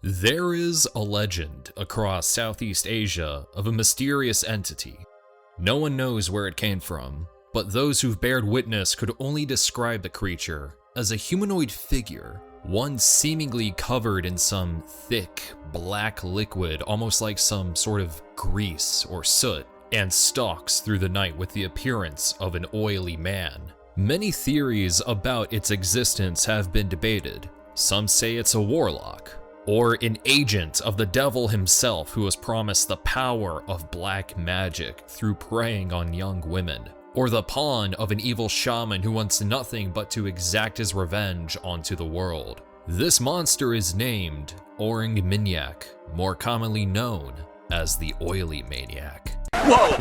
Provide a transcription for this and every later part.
There is a legend across Southeast Asia of a mysterious entity. No one knows where it came from, but those who've bared witness could only describe the creature as a humanoid figure, one seemingly covered in some thick, black liquid, almost like some sort of grease or soot, and stalks through the night with the appearance of an oily man. Many theories about its existence have been debated. Some say it's a warlock, or an agent of the devil himself who was promised the power of black magic through preying on young women, or the pawn of an evil shaman who wants nothing but to exact his revenge onto the world. This monster is named Orang Maniac, more commonly known as the Oily Maniac. Whoa!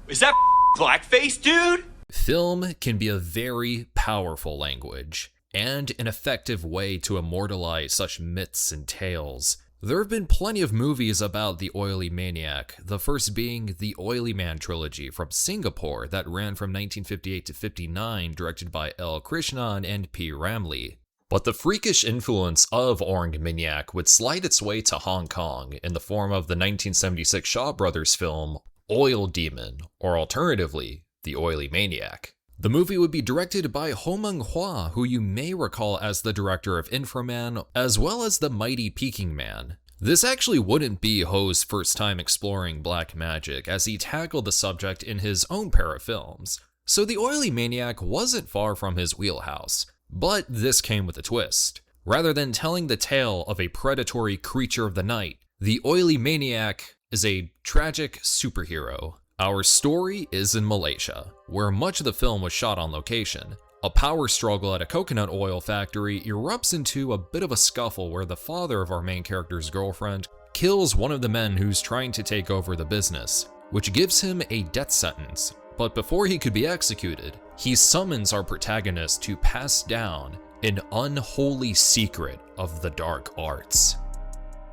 Is that blackface, dude? Film can be a very powerful language, and an effective way to immortalize such myths and tales. There have been plenty of movies about the Oily Maniac, the first being the Oily Man trilogy from Singapore that ran from 1958 to 59, directed by L. Krishnan and P. Ramlee. But the freakish influence of Orang Maniac would slide its way to Hong Kong in the form of the 1976 Shaw Brothers film Oil Demon, or alternatively, The Oily Maniac. The movie would be directed by Ho Meng Hua, who you may recall as the director of Inframan, as well as The Mighty Peking Man. This actually wouldn't be Ho's first time exploring black magic, as he tackled the subject in his own pair of films. So The Oily Maniac wasn't far from his wheelhouse, but this came with a twist. Rather than telling the tale of a predatory creature of the night, The Oily Maniac is a tragic superhero. Our story is in Malaysia, where much of the film was shot on location. A power struggle at a coconut oil factory erupts into a bit of a scuffle where the father of our main character's girlfriend kills one of the men who's trying to take over the business, which gives him a death sentence. But before he could be executed, he summons our protagonist to pass down an unholy secret of the dark arts.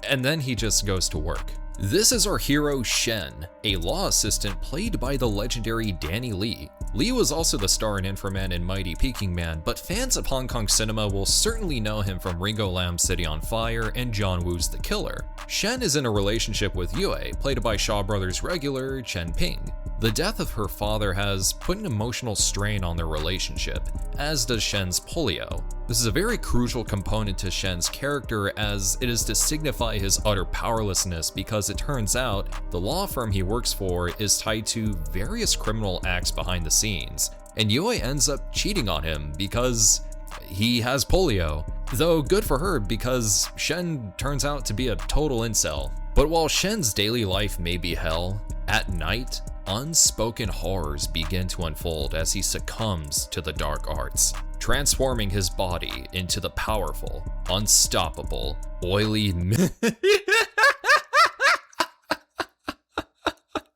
And then he just goes to work. This is our hero Shen, a law assistant played by the legendary Danny Lee. Lee was also the star in Inframan and Mighty Peking Man, but fans of Hong Kong cinema will certainly know him from Ringo Lam's City on Fire and John Woo's The Killer. Shen is in a relationship with Yue, played by Shaw Brothers regular Chen Ping. The death of her father has put an emotional strain on their relationship, as does Shen's polio. This is a very crucial component to Shen's character, as it is to signify his utter powerlessness, because it turns out the law firm he works for is tied to various criminal acts behind the scenes, and Yue ends up cheating on him because he has polio. Though good for her, because Shen turns out to be a total incel. But while Shen's daily life may be hell, at night, unspoken horrors begin to unfold as he succumbs to the dark arts, transforming his body into the powerful, unstoppable, oily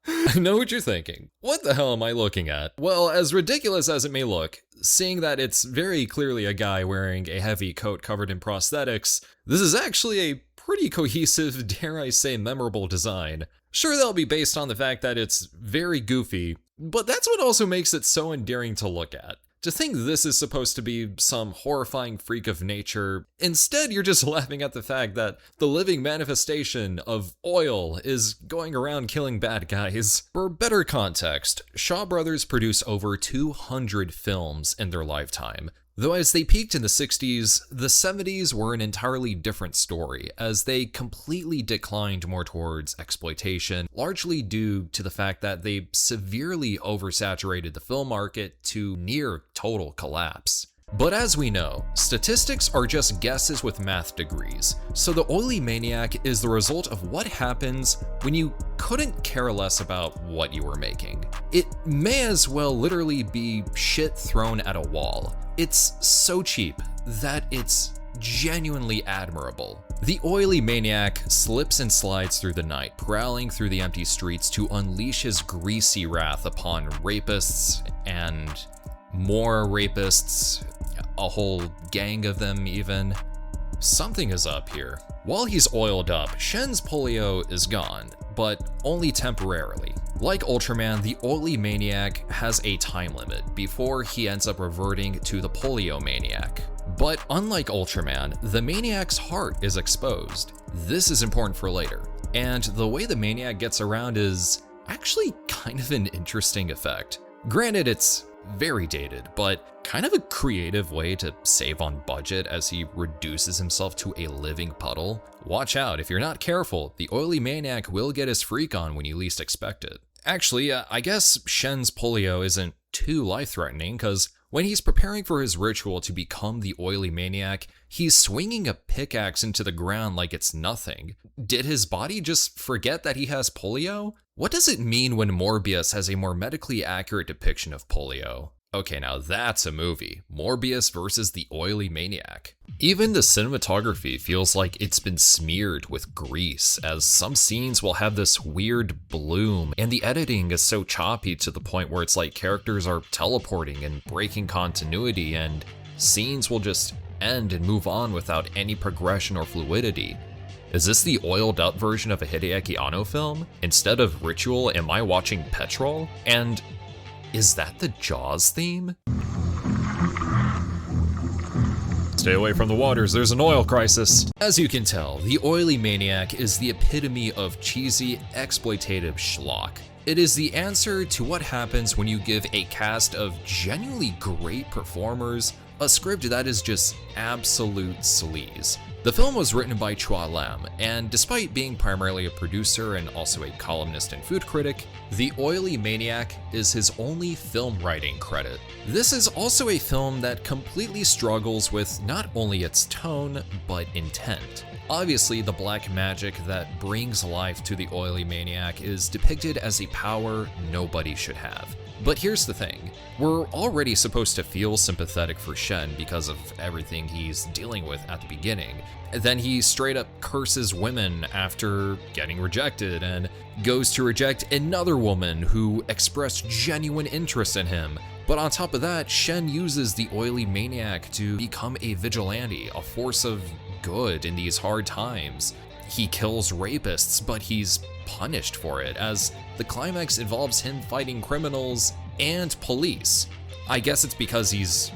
I know what you're thinking. What the hell am I looking at? Well, as ridiculous as it may look, seeing that it's very clearly a guy wearing a heavy coat covered in prosthetics, this is actually a pretty cohesive, dare I say, memorable design. Sure, they'll be based on the fact that it's very goofy, but that's what also makes it so endearing to look at. To think this is supposed to be some horrifying freak of nature, instead you're just laughing at the fact that the living manifestation of oil is going around killing bad guys. For better context, Shaw Brothers produced over 200 films in their lifetime. Though as they peaked in the 60s, the 70s were an entirely different story, as they completely declined more towards exploitation, largely due to the fact that they severely oversaturated the film market to near total collapse. But as we know, statistics are just guesses with math degrees, so the Oily Maniac is the result of what happens when you couldn't care less about what you were making. It may as well literally be shit thrown at a wall. It's so cheap that it's genuinely admirable. The Oily Maniac slips and slides through the night, prowling through the empty streets to unleash his greasy wrath upon rapists and more rapists, a whole gang of them even. Something is up here. While he's oiled up, Shen's polio is gone, but only temporarily. Like Ultraman, the Oily Maniac has a time limit before he ends up reverting to the Polio Maniac. But unlike Ultraman, the Maniac's heart is exposed. This is important for later. And the way the Maniac gets around is actually kind of an interesting effect. Granted, it's very dated, but kind of a creative way to save on budget as he reduces himself to a living puddle. Watch out, if you're not careful, the oily Maniac will get his freak on when you least expect it. Actually, I guess Shen's polio isn't too life-threatening, because when he's preparing for his ritual to become the oily Maniac, he's swinging a pickaxe into the ground like it's nothing. Did his body just forget that he has polio? What does it mean when Morbius has a more medically accurate depiction of polio? Okay, now that's a movie. Morbius versus the oily Maniac. Even the cinematography feels like it's been smeared with grease, as some scenes will have this weird bloom, and the editing is so choppy to the point where it's like characters are teleporting and breaking continuity, and scenes will just end and move on without any progression or fluidity. Is this the oiled up version of a Hideaki Anno film? Instead of Ritual, am I watching Petrol? And is that the Jaws theme? Stay away from the waters, there's an oil crisis. As you can tell, the oily Maniac is the epitome of cheesy, exploitative schlock. It is the answer to what happens when you give a cast of genuinely great performers a script that is just absolute sleaze. The film was written by Chua Lam, and despite being primarily a producer and also a columnist and food critic, The Oily Maniac is his only film writing credit. This is also a film that completely struggles with not only its tone, but intent. Obviously, the black magic that brings life to the oily Maniac is depicted as a power nobody should have. But here's the thing, we're already supposed to feel sympathetic for Shen because of everything he's dealing with at the beginning. Then he straight up curses women after getting rejected and goes to reject another woman who expressed genuine interest in him. But on top of that, Shen uses the oily Maniac to become a vigilante, a force of good in these hard times. He kills rapists, but he's punished for it, as the climax involves him fighting criminals and police. I guess it's because he's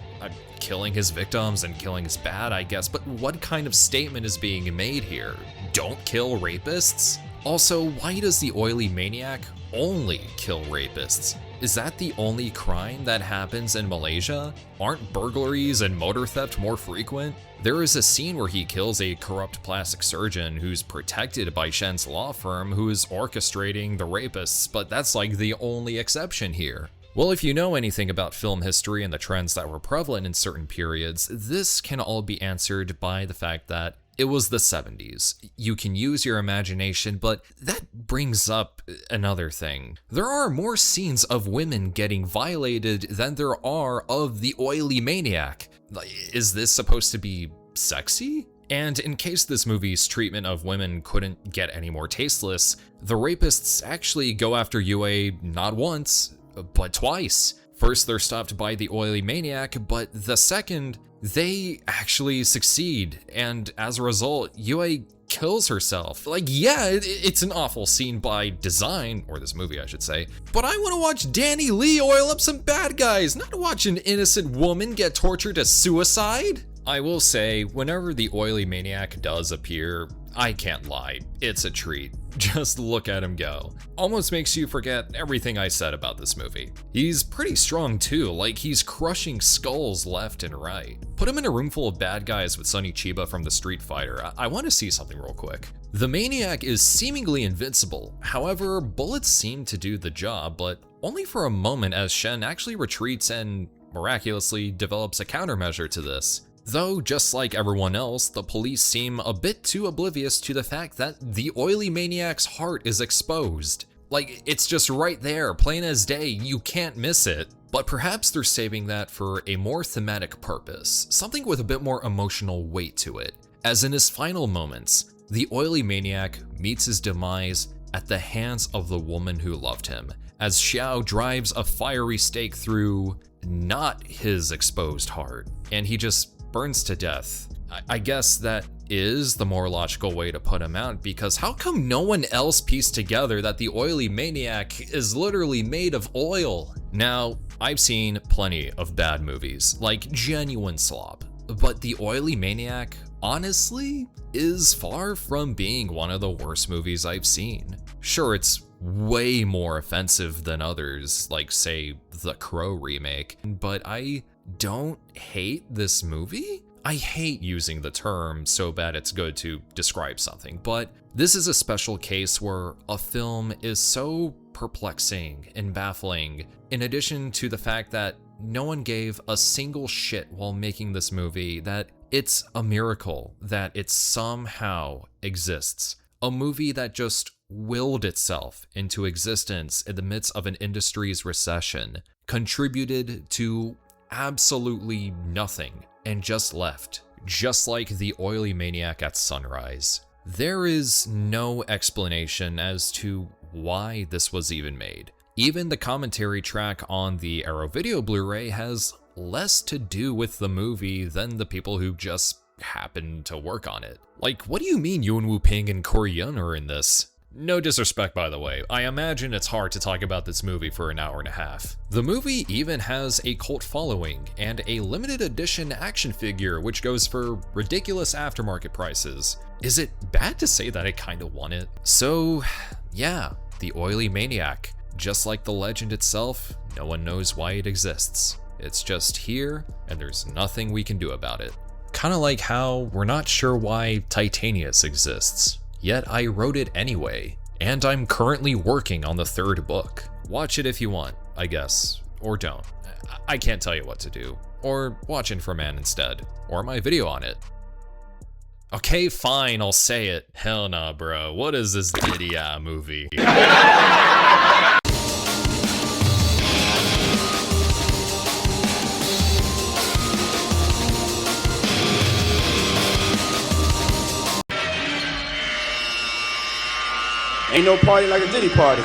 killing his victims and killing is bad, I guess, but what kind of statement is being made here? Don't kill rapists? Also, why does the oily Maniac only kill rapists? Is that the only crime that happens in Malaysia? Aren't burglaries and motor theft more frequent? There is a scene where he kills a corrupt plastic surgeon who's protected by Shen's law firm who is orchestrating the rapists, but that's like the only exception here. Well, if you know anything about film history and the trends that were prevalent in certain periods, this can all be answered by the fact that it was the 70s. You can use your imagination, but that brings up another thing. There are more scenes of women getting violated than there are of the oily Maniac. Is this supposed to be sexy? And in case this movie's treatment of women couldn't get any more tasteless, the rapists actually go after Yue not once, but twice. First, they're stopped by the oily Maniac, but the second, they actually succeed, and as a result, Yue kills herself. Like, yeah, it's an awful scene by design, or this movie I should say, but I want to watch Danny Lee oil up some bad guys, not watch an innocent woman get tortured to suicide. I will say, whenever the oily Maniac does appear, I can't lie, it's a treat. Just look at him go. Almost makes you forget everything I said about this movie. He's pretty strong too, like he's crushing skulls left and right. Put him in a room full of bad guys with Sonny Chiba from the Street Fighter. I want to see something real quick. The Maniac is seemingly invincible, however, bullets seem to do the job, but only for a moment as Shen actually retreats and miraculously develops a countermeasure to this. Though, just like everyone else, the police seem a bit too oblivious to the fact that the oily Maniac's heart is exposed. Like, it's just right there, plain as day, you can't miss it. But perhaps they're saving that for a more thematic purpose, something with a bit more emotional weight to it. As in his final moments, the oily Maniac meets his demise at the hands of the woman who loved him, as Xiao drives a fiery stake through not his exposed heart, and he just burns to death. I guess that is the more logical way to put him out, because how come no one else pieced together that the oily Maniac is literally made of oil? Now, I've seen plenty of bad movies, like genuine slop. but The Oily Maniac, honestly, is far from being one of the worst movies I've seen. Sure, it's way more offensive than others, like say The Crow remake, but I don't hate this movie? I hate using the term so bad it's good to describe something, but this is a special case where a film is so perplexing and baffling, in addition to the fact that no one gave a single shit while making this movie, that it's a miracle that it somehow exists. A movie that just willed itself into existence in the midst of an industry's recession, contributed to absolutely nothing, and just left, just like The Oily Maniac at Sunrise. There is no explanation as to why this was even made. Even the commentary track on the Arrow Video Blu-ray has less to do with the movie than the people who just happened to work on it. Like, what do you mean Yoon Woo Ping and Corey Yun are in this? No disrespect, by the way. I imagine it's hard to talk about this movie for an hour and a half. The movie even has a cult following and a limited edition action figure which goes for ridiculous aftermarket prices. Is it bad to say that it kinda won it? So, yeah, The Oily Maniac. Just like the legend itself, no one knows why it exists. It's just here, and there's nothing we can do about it. Kinda like how we're not sure why Titanious exists. Yet I wrote it anyway, and I'm currently working on the 3rd book. Watch it if you want, I guess, or don't. I can't tell you what to do. Or watch Inframan instead, or my video on it. Okay, fine, I'll say it. Hell nah, bro, what is this Diddy-ah movie? Ain't no party like a Diddy party.